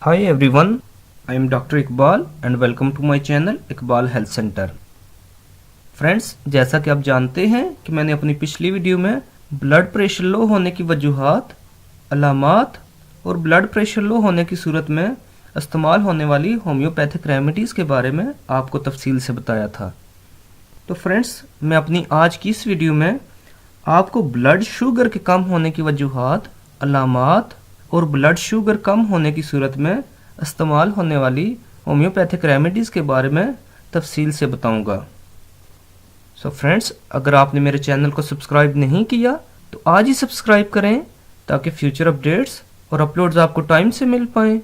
Hi everyone, I am Dr. Iqbal and welcome to my channel Iqbal Health Center. Friends, जैसा कि आप जानते हैं कि मैंने अपनी पिछली वीडियो में ब्लड प्रेशर लो होने की वजूहात, अलामात और ब्लड प्रेशर लो होने की सूरत में इस्तेमाल होने वाली होम्योपैथिक रेमेडीज़ के बारे में आपको तफसील से बताया था। तो फ्रेंड्स, मैं अपनी आज की इस वीडियो में आपको ब्लड शुगर के कम होने की वजूहात, अलामात और ब्लड शुगर कम होने की सूरत में इस्तेमाल होने वाली होम्योपैथिक रेमेडीज़ के बारे में तफसील से बताऊंगा। सो फ्रेंड्स, अगर आपने मेरे चैनल को सब्सक्राइब नहीं किया तो आज ही सब्सक्राइब करें ताकि फ्यूचर अपडेट्स और अपलोड्स आपको टाइम से मिल पाएँ।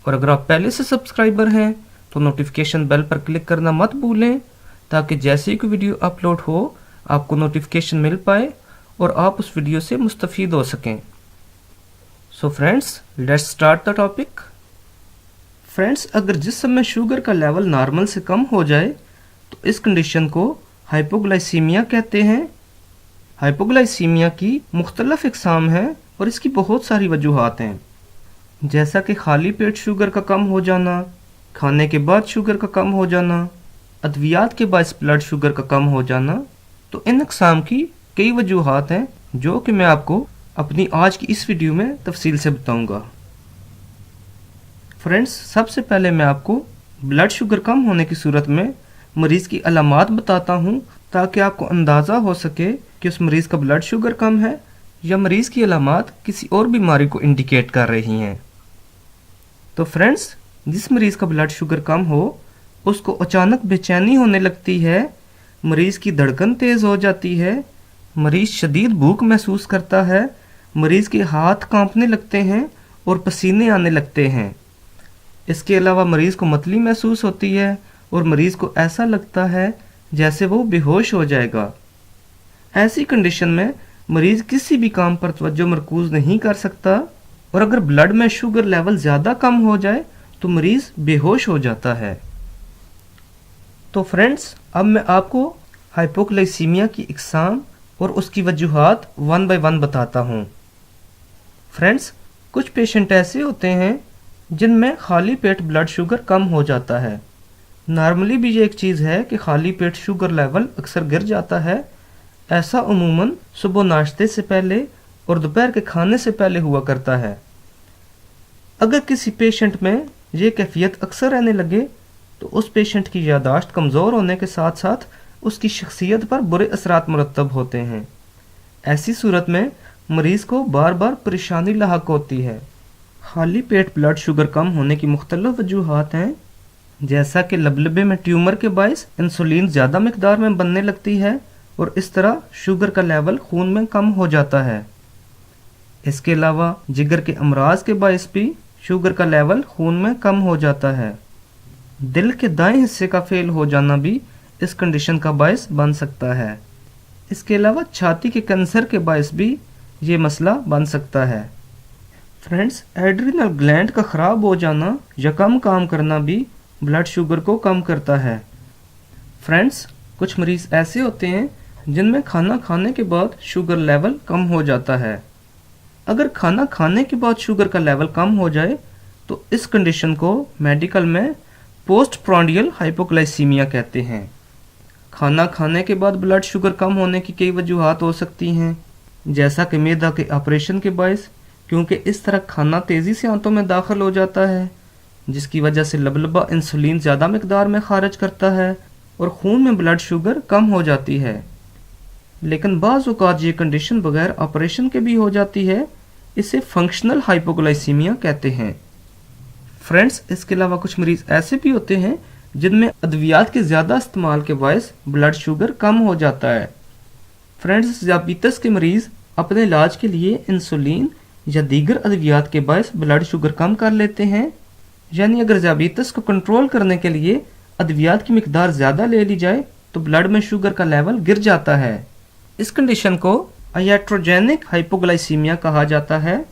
और अगर आप पहले से सब्सक्राइबर हैं तो नोटिफिकेशन बेल पर क्लिक करना मत भूलें ताकि जैसे ही कोई वीडियो अपलोड हो आपको नोटिफिकेशन मिल पाए और आप उस वीडियो से मुस्तफ़ीद हो सकें। So friends, let's start the topic. Friends, अगर जिस्म में शुगर का लेवल नॉर्मल से कम हो जाए तो इस कंडीशन को हाइपोग्लाइसीमिया कहते हैं। हाइपोग्लाइसीमिया की मुख्तलिफ इकसाम हैं और इसकी बहुत सारी वजूहात हैं, जैसा कि खाली पेट शुगर का कम हो जाना, खाने के बाद शुगर का कम हो जाना, अद्वियात के बायस ब्लड शुगर का कम हो जाना। तो इन इकसाम की कई वजूहात हैं जो कि मैं आपको अपनी आज की इस वीडियो में तफसील से बताऊंगा। फ्रेंड्स, सबसे पहले मैं आपको ब्लड शुगर कम होने की सूरत में मरीज़ की अलामात बताता हूं ताकि आपको अंदाज़ा हो सके कि उस मरीज़ का ब्लड शुगर कम है या मरीज़ की अलामात किसी और बीमारी को इंडिकेट कर रही हैं। तो फ्रेंड्स, जिस मरीज़ का ब्लड शुगर कम हो उसको अचानक बेचैनी होने लगती है, मरीज़ की धड़कन तेज़ हो जाती है, मरीज़ शदीद भूख महसूस करता है, मरीज़ के हाथ कांपने लगते हैं और पसीने आने लगते हैं। इसके अलावा मरीज़ को मतली महसूस होती है और मरीज़ को ऐसा लगता है जैसे वो बेहोश हो जाएगा। ऐसी कंडीशन में मरीज़ किसी भी काम पर तवज्जो मरकूज़ नहीं कर सकता और अगर ब्लड में शुगर लेवल ज़्यादा कम हो जाए तो मरीज़ बेहोश हो जाता है। तो फ्रेंड्स, अब मैं आपको हाइपोग्लाइसीमिया की इकसाम और उसकी वजूहात वन बाय वन बताता हूँ। फ्रेंड्स, कुछ पेशेंट ऐसे होते हैं जिनमें खाली पेट ब्लड शुगर कम हो जाता है। नॉर्मली भी ये एक चीज़ है कि खाली पेट शुगर लेवल अक्सर गिर जाता है। ऐसा उमूमन सुबह नाश्ते से पहले और दोपहर के खाने से पहले हुआ करता है। अगर किसी पेशेंट में ये कैफियत अक्सर रहने लगे तो उस पेशेंट की यादाश्त कमज़ोर होने के साथ साथ उसकी शख्सियत पर बुरे असरात मुरतब होते हैं। ऐसी सूरत में मरीज़ को बार बार परेशानी लाहक होती है। खाली पेट ब्लड शुगर कम होने की मुख्तलिफ वजूहात हैं, जैसा कि लबलबे में ट्यूमर के बायस इंसुलिन ज़्यादा मकदार में बनने लगती है और इस तरह शुगर का लेवल खून में कम हो जाता है। इसके अलावा जिगर के अमराज के बायस भी शुगर का लेवल खून में कम हो जाता है। दिल के दाएं हिस्से का फेल हो जाना भी इस कंडीशन का बायस बन सकता है। इसके अलावा छाती के कैंसर के बायस भी ये मसला बन सकता है। फ्रेंड्स, एड्रिनल ग्लैंड का ख़राब हो जाना या कम काम करना भी ब्लड शुगर को कम करता है। फ्रेंड्स, कुछ मरीज़ ऐसे होते हैं जिनमें खाना खाने के बाद शुगर लेवल कम हो जाता है। अगर खाना खाने के बाद शुगर का लेवल कम हो जाए तो इस कंडीशन को मेडिकल में पोस्ट प्रांडियल हाइपोग्लाइसीमिया कहते हैं। खाना खाने के बाद ब्लड शुगर कम होने की कई वजूहात हो सकती हैं, जैसा कि मैदा के ऑपरेशन के बायस, क्योंकि इस तरह खाना तेज़ी से आंतों में दाखिल हो जाता है जिसकी वजह से लबलबा इंसुलिन ज़्यादा मकदार में खारिज करता है और खून में ब्लड शुगर कम हो जाती है। लेकिन बाज़ औक़ात ये कंडीशन बगैर ऑपरेशन के भी हो जाती है। इसे फंक्शनल हाइपोग्लाइसीमिया कहते हैं। फ्रेंड्स, इसके अलावा कुछ मरीज़ ऐसे भी होते हैं जिनमें अद्वियात के ज़्यादा इस्तेमाल के बायस ब्लड शुगर कम हो जाता है। फ्रेंड्स, ज़ियाबीतस के मरीज़ अपने इलाज के लिए इंसुलिन या दीगर अद्वियात के बायस ब्लड शुगर कम कर लेते हैं। यानी अगर ज़ियाबीतस को कंट्रोल करने के लिए अद्वियात की मिकदार ज़्यादा ले ली जाए तो ब्लड में शुगर का लेवल गिर जाता है। इस कंडीशन को iatrogenic हाइपोग्लाइसीमिया कहा जाता है।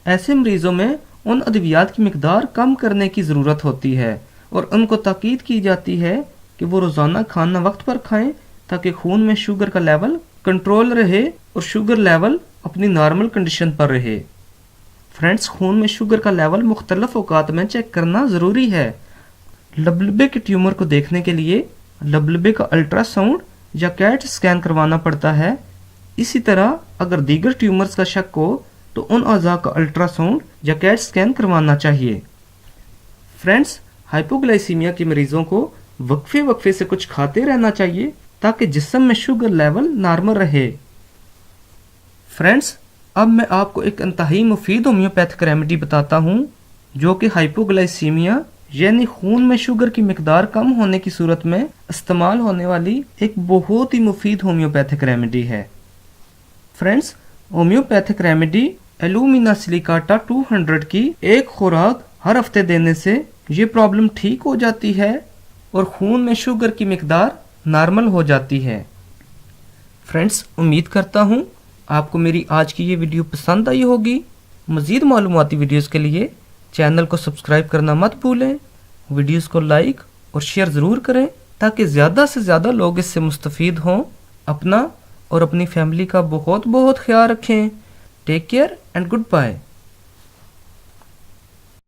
ऐसे मरीजों में उन अद्वियात की मिकदार कम करने की ज़रूरत होती है और उनको ताकीद की जाती है कि वो रोज़ाना खाना वक्त पर खाएं ताकि खून में शुगर का लेवल कंट्रोल रहे और शुगर लेवल अपनी नॉर्मल कंडीशन पर रहे। फ्रेंड्स, खून में शुगर का लेवल मुख्तलिफ औकात में चेक करना ज़रूरी है। लबलबे के ट्यूमर को देखने के लिए लबलबे का अल्ट्रासाउंड या कैट स्कैन करवाना पड़ता है। इसी तरह अगर दीगर ट्यूमर्स का शक हो तो उन अज़ा का अल्ट्रासाउंड या कैट स्कैन करवाना चाहिए। फ्रेंड्स, हाइपोग्लाइसीमिया के मरीजों को वक्फे वक्फे से कुछ खाते रहना चाहिए ताकि जिस्म में शुगर लेवल नॉर्मल रहे। फ्रेंड्स, अब मैं आपको एक इंतहाई मुफीद होम्योपैथिक रेमेडी बताता हूँ जो कि हाइपोग्लाइसीमिया यानी खून में शुगर की मिकदार कम होने की सूरत में इस्तेमाल होने वाली एक बहुत ही मुफीद होम्योपैथिक रेमेडी है। फ्रेंड्स, होम्योपैथिक रेमेडी एलुमिना सिलिकाटा 200 की एक खुराक हर हफ्ते देने से ये प्रॉब्लम ठीक हो जाती है और खून में शुगर की मिकदार नॉर्मल हो जाती है। फ्रेंड्स, उम्मीद करता हूँ आपको मेरी आज की ये वीडियो पसंद आई होगी। मज़ीद मालूमाती वीडियोस के लिए चैनल को सब्सक्राइब करना मत भूलें। वीडियोस को लाइक और शेयर ज़रूर करें ताकि ज़्यादा से ज़्यादा लोग इससे मुस्तफ़ीद हों। अपना और अपनी फैमिली का बहुत बहुत ख्याल रखें। Take care and good bye.